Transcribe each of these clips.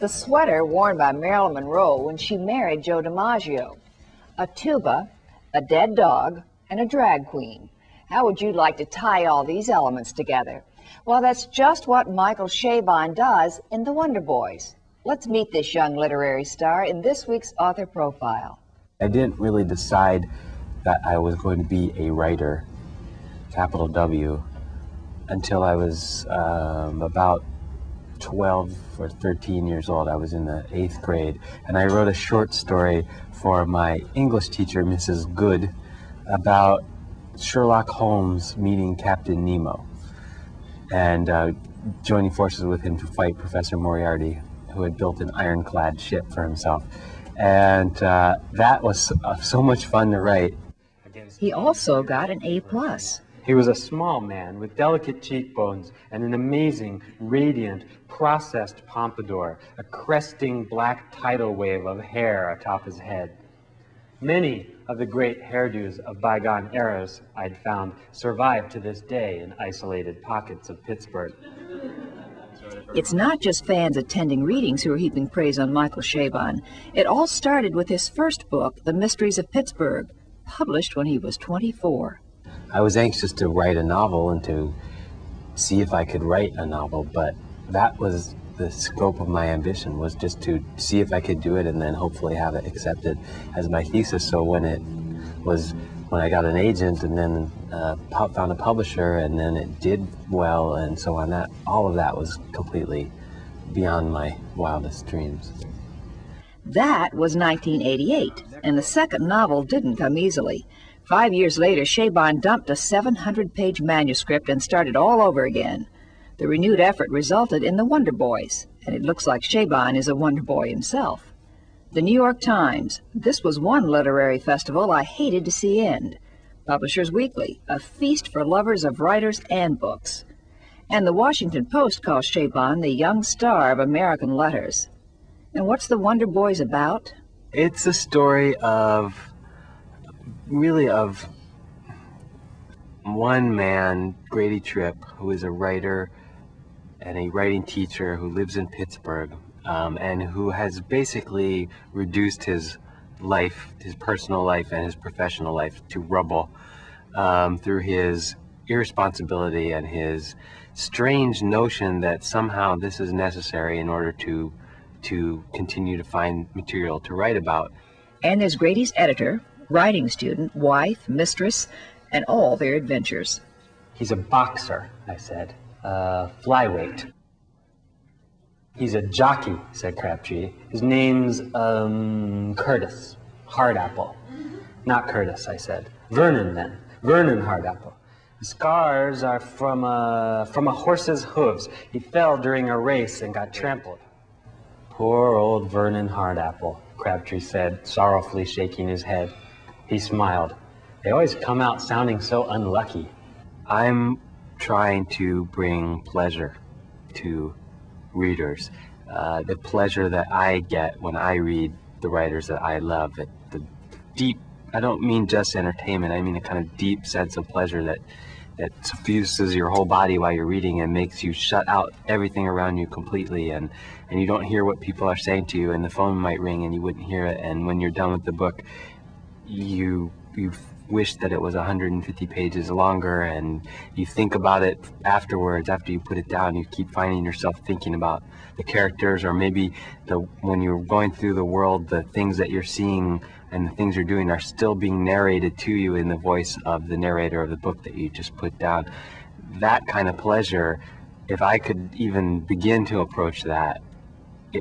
the sweater worn by Marilyn Monroe when she married Joe DiMaggio, a tuba, a dead dog, and a drag queen. How would you like to tie all these elements together? Well, that's just what Michael Chabon does in The Wonder Boys. Let's meet this young literary star in this week's author profile. I didn't really decide that I was going to be a writer, capital W, until I was about 12 or 13 years old. I was in the 8th grade, and I wrote a short story for my English teacher, Mrs. Good, about Sherlock Holmes meeting Captain Nemo and joining forces with him to fight Professor Moriarty, who had built an ironclad ship for himself. And that was so much fun to write. He also got an A+. He was a small man with delicate cheekbones and an amazing, radiant, processed pompadour, a cresting black tidal wave of hair atop his head. Many of the great hairdos of bygone eras, I'd found, survive to this day in isolated pockets of Pittsburgh. It's not just fans attending readings who are heaping praise on Michael Chabon. It all started with his first book, The Mysteries of Pittsburgh, published when he was 24. I was anxious to write a novel and to see if I could write a novel, but that was the scope of my ambition, was just to see if I could do it and then hopefully have it accepted as my thesis. So when I got an agent and then found a publisher and then it did well and so on, that all of that was completely beyond my wildest dreams. That was 1988, and the second novel didn't come easily. 5 years later, Chabon dumped a 700-page manuscript and started all over again. The renewed effort resulted in The Wonder Boys, and it looks like Chabon is a Wonder Boy himself. The New York Times, this was one literary festival I hated to see end. Publishers Weekly, a feast for lovers of writers and books. And the Washington Post calls Chabon the young star of American letters. And what's The Wonder Boys about? It's a story of one man, Grady Tripp, who is a writer and a writing teacher who lives in Pittsburgh, and who has basically reduced his life, his personal life and his professional life, to rubble through his irresponsibility and his strange notion that somehow this is necessary in order to continue to find material to write about. And there's Grady's editor, writing student, wife, mistress, and all their adventures. He's a boxer, I said. Flyweight. He's a jockey, said Crabtree. His name's Curtis Hardapple. Not Curtis, I said. Vernon, then. Vernon Hardapple. The scars are from a horse's hooves. He fell during a race and got trampled. Poor old Vernon Hardapple, Crabtree said, sorrowfully shaking his head. He smiled. They always come out sounding so unlucky. I'm trying to bring pleasure to readers. The pleasure that I get when I read the writers that I love. The deep, I don't mean just entertainment, I mean a kind of deep sense of pleasure that suffuses your whole body while you're reading and makes you shut out everything around you completely, and you don't hear what people are saying to you, and the phone might ring and you wouldn't hear it, and when you're done with the book, you wish that it was 150 pages longer, and you think about it afterwards. After you put it down, you keep finding yourself thinking about the characters, or maybe when you're going through the world, the things that you're seeing and the things you're doing are still being narrated to you in the voice of the narrator of the book that you just put down. That kind of pleasure, if I could even begin to approach that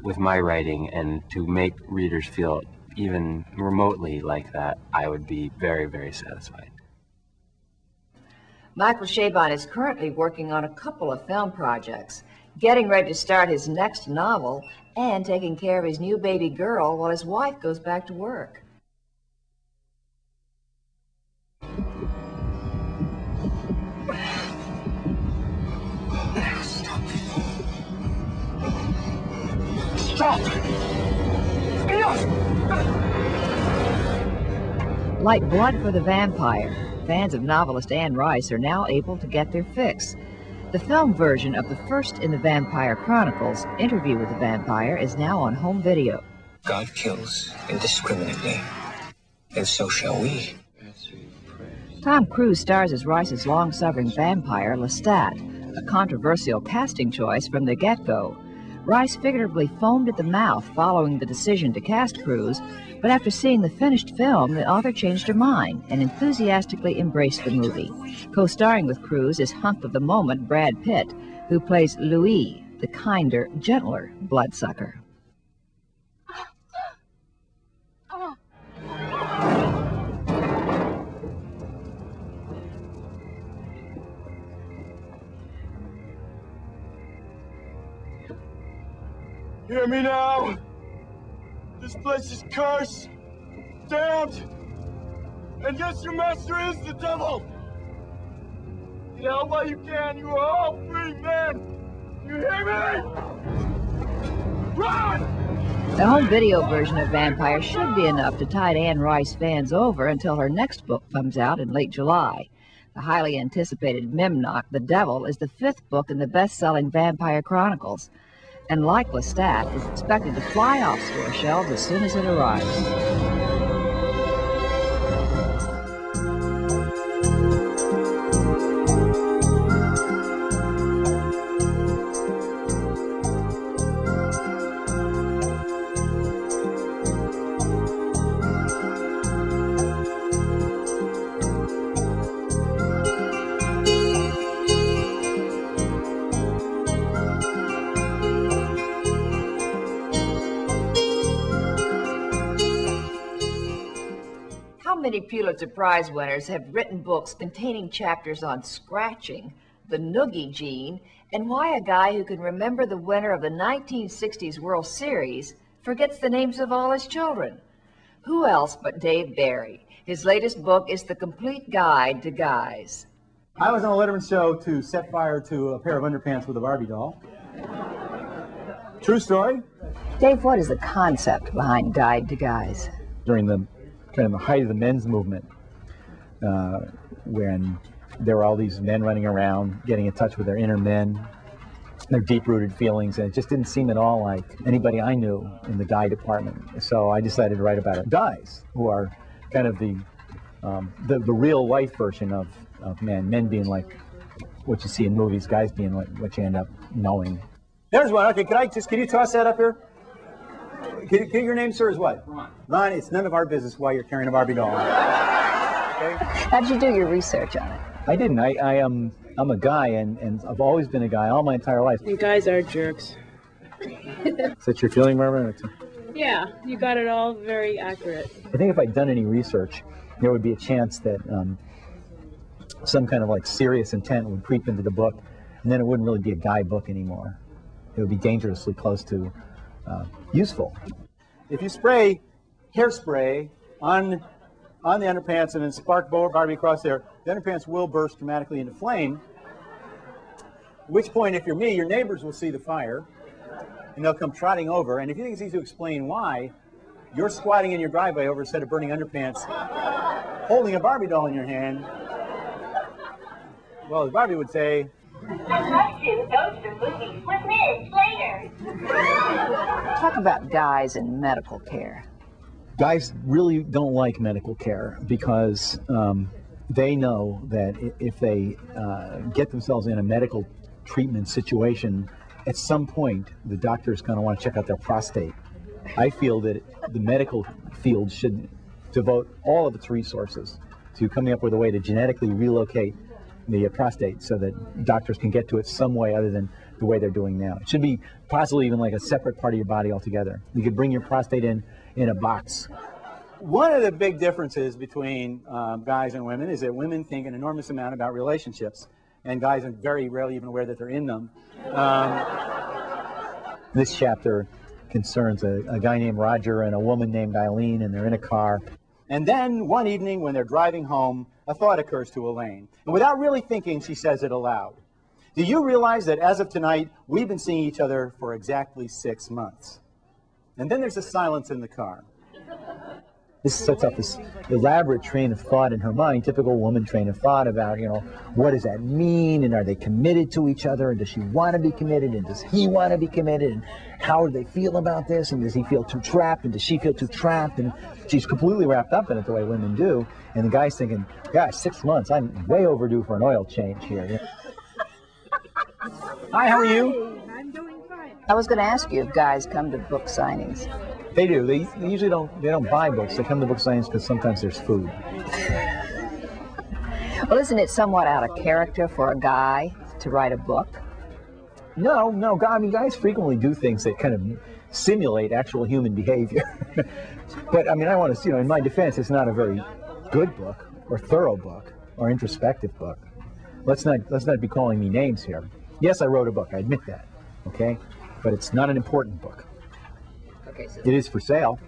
with my writing and to make readers feel even remotely like that, I would be very, very satisfied. Michael Chabon is currently working on a couple of film projects, getting ready to start his next novel, and taking care of his new baby girl while his wife goes back to work. Stop! Like Blood for the Vampire, fans of novelist Anne Rice are now able to get their fix. The film version of the first in the Vampire Chronicles, Interview with the Vampire, is now on home video. God kills indiscriminately, and so shall we. Tom Cruise stars as Rice's long-suffering vampire, Lestat, a controversial casting choice from the get-go. Rice figuratively foamed at the mouth following the decision to cast Cruise, but after seeing the finished film, the author changed her mind and enthusiastically embraced the movie. Co-starring with Cruise is hunk of the moment Brad Pitt, who plays Louis, the kinder, gentler bloodsucker. Hear me now. This place is cursed, damned, and yes, your master is the devil. Get out while you can. You are all free men. You hear me? Run! The home video version of Vampire should be enough to tide Anne Rice fans over until her next book comes out in late July. The highly anticipated Memnoch, the Devil, is the 5th book in the best-selling Vampire Chronicles, and like Lestat, is expected to fly off store shelves as soon as it arrives. How many Pulitzer Prize winners have written books containing chapters on scratching, the noogie gene, and why a guy who can remember the winner of the 1960s World Series forgets the names of all his children? Who else but Dave Barry? His latest book is The Complete Guide to Guys. I was on a Letterman show to set fire to a pair of underpants with a Barbie doll. True story. Dave, what is the concept behind Guide to Guys? During the kind of the height of the men's movement, when there were all these men running around, getting in touch with their inner men, their deep-rooted feelings, and it just didn't seem at all like anybody I knew in the guy department. So I decided to write about it. Guys, who are kind of the real life version of men being like what you see in movies, guys being like what you end up knowing. There's one. Okay, can you toss that up here? Can your name, sir, is what? Ron, it's none of our business why you're carrying a Barbie doll. Okay? How'd you do your research on it? I didn't. I'm a guy, and I've always been a guy all my entire life. You guys are jerks. Is that your feeling, Barbara? Yeah, you got it all very accurate. I think if I'd done any research, there would be a chance that some kind of like serious intent would creep into the book, and then it wouldn't really be a guy book anymore. It would be dangerously close to useful. If you spray hairspray on the underpants and then spark Barbie across there, the underpants will burst dramatically into flame, at which point, if you're me, your neighbors will see the fire, and they'll come trotting over, and if you think it's easy to explain why, you're squatting in your driveway over a set of burning underpants, holding a Barbie doll in your hand. Well, as Barbie would say, I'd love to go to the movies with Miss later. Talk about guys in medical care. Guys really don't like medical care because they know that if they get themselves in a medical treatment situation, at some point the doctor is going to want to check out their prostate. I feel that the medical field should devote all of its resources to coming up with a way to genetically relocate the prostate so that doctors can get to it some way other than the way they're doing now. It should be possibly even like a separate part of your body altogether. You could bring your prostate in a box. One of the big differences between guys and women is that women think an enormous amount about relationships, and guys are very rarely even aware that they're in them. This chapter concerns a guy named Roger and a woman named Eileen, and they're in a car. And then one evening when they're driving home, a thought occurs to Elaine. And without really thinking, she says it aloud. Do you realize that as of tonight, we've been seeing each other for exactly 6 months? And then there's a silence in the car. This sets up this elaborate train of thought in her mind, typical woman train of thought about, you know, what does that mean, and are they committed to each other, and does she want to be committed, and does he want to be committed, and how do they feel about this, and does he feel too trapped, and does she feel too trapped, and she's completely wrapped up in it the way women do, and the guy's thinking, gosh, 6 months, I'm way overdue for an oil change here. Hi, how are you? I'm doing fine. I was going to ask you if guys come to book signings. They do. They usually don't buy books. They come to book signings because sometimes there's food. Well, isn't it somewhat out of character for a guy to write a book? No. I mean, guys frequently do things that kind of simulate actual human behavior. But I mean, I want to, you know, in my defense, it's not a very good book or thorough book or introspective book. Let's not be calling me names here. Yes, I wrote a book. I admit that. Okay, but it's not an important book. Okay, so it is for sale.